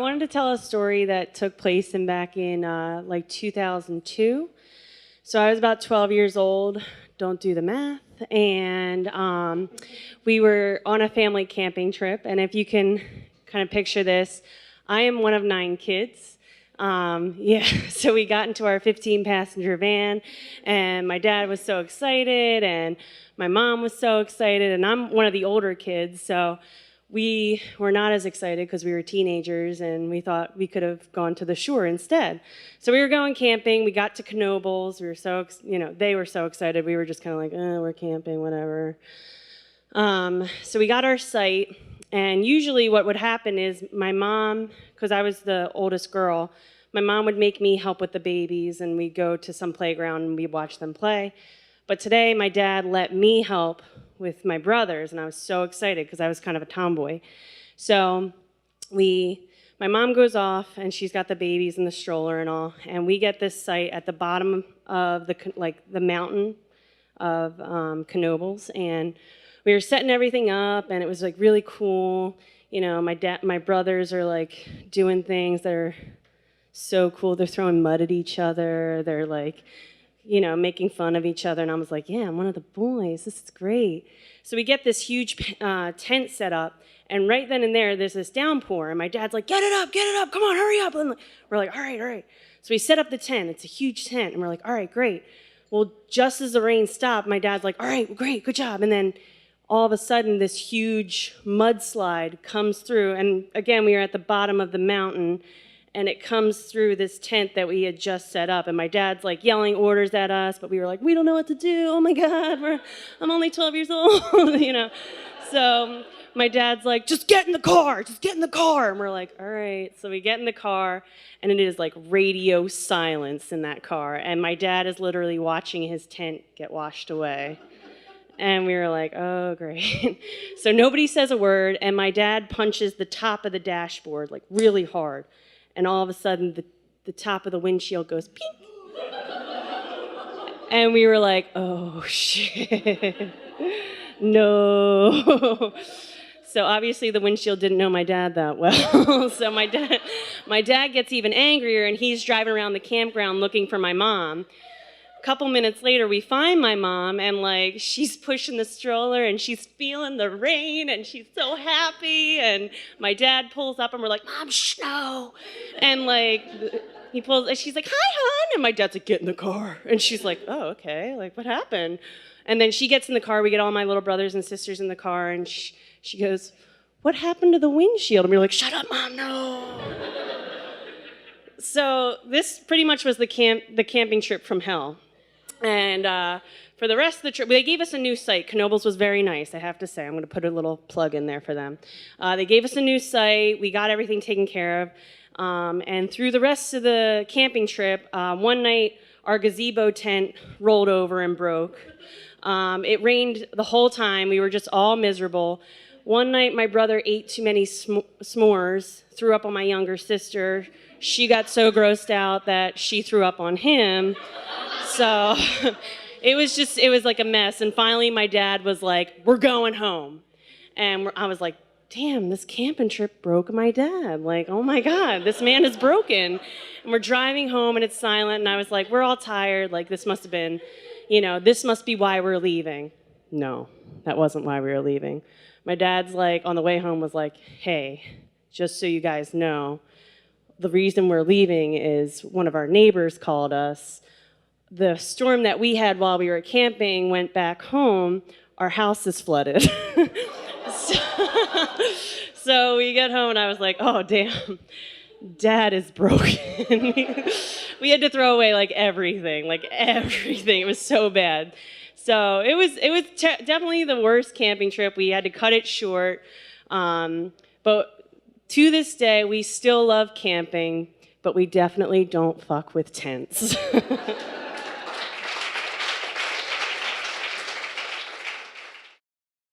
wanted to tell a story that took place back in like 2002. So I was about 12 years old, don't do the math, and we were on a family camping trip, and if you can kind of picture this, I am one of 9 kids. So we got into our 15-passenger van, and my dad was so excited, and my mom was so excited, and I'm one of the older kids, so we were not as excited because we were teenagers and we thought we could have gone to the shore instead. So we were going camping. We got to Knoebels. We were so, they were so excited. We were just kind of like, we're camping, whatever. So we got our site, and usually what would happen is my mom, because I was the oldest girl, my mom would make me help with the babies, and we'd go to some playground and we'd watch them play. But today my dad let me help with my brothers, and I was so excited because I was kind of a tomboy. So my mom goes off, and she's got the babies in the stroller and all, and we get this site at the bottom of the mountain of Knoebels, and we were setting everything up, and it was like really cool. My brothers are like doing things that are so cool. They're throwing mud at each other. They're like, making fun of each other. And I was like, yeah, I'm one of the boys. This is great. So we get this huge tent set up. And right then and there's this downpour. And my dad's like, get it up, come on, hurry up. And we're like, all right. So we set up the tent. It's a huge tent. And we're like, all right, great. Well, just as the rain stopped, my dad's like, all right, great, good job. And then all of a sudden, this huge mudslide comes through. And again, we were at the bottom of the mountain. And it comes through this tent that we had just set up. And my dad's like yelling orders at us, but we were like, we don't know what to do. Oh my God, I'm only 12 years old, So my dad's like, just get in the car. And we're like, all right. So we get in the car, and it is like radio silence in that car. And my dad is literally watching his tent get washed away. And we were like, oh, great. So nobody says a word, and my dad punches the top of the dashboard like really hard. And all of a sudden, the top of the windshield goes pink. And we were like, oh, shit. No. So obviously, the windshield didn't know my dad that well. So my dad gets even angrier, and he's driving around the campground looking for my mom. A couple minutes later, we find my mom, and she's pushing the stroller, and she's feeling the rain, and she's so happy. And my dad pulls up, and we're like, Mom, shh, no. And he pulls, and she's like, hi, hon. And my dad's like, get in the car. And she's like, oh, okay. What happened? And then she gets in the car. We get all my little brothers and sisters in the car, and she goes, what happened to the windshield? And we were like, shut up, Mom, no. So this pretty much was the camping trip from hell. And for the rest of the trip, they gave us a new site. Knoebels was very nice, I have to say. I'm going to put a little plug in there for them. They gave us a new site. We got everything taken care of. And through the rest of the camping trip, one night, our gazebo tent rolled over and broke. It rained the whole time. We were just all miserable. One night, my brother ate too many s'mores, threw up on my younger sister. She got so grossed out that she threw up on him. So it was like a mess. And finally, my dad was like, we're going home. And I was like, damn, this camping trip broke my dad. Oh my God, this man is broken. And we're driving home, and it's silent. And I was like, we're all tired. This must have been, this must be why we're leaving. No, that wasn't why we were leaving. My dad's on the way home was like, hey, just so you guys know, the reason we're leaving is one of our neighbors called us. The storm that we had while we were camping went back home. Our house is flooded. So we get home, and I was like, oh, damn, Dad is broken. We had to throw away everything. It was so bad. So it was definitely the worst camping trip. We had to cut it short. But to this day, we still love camping, but we definitely don't fuck with tents.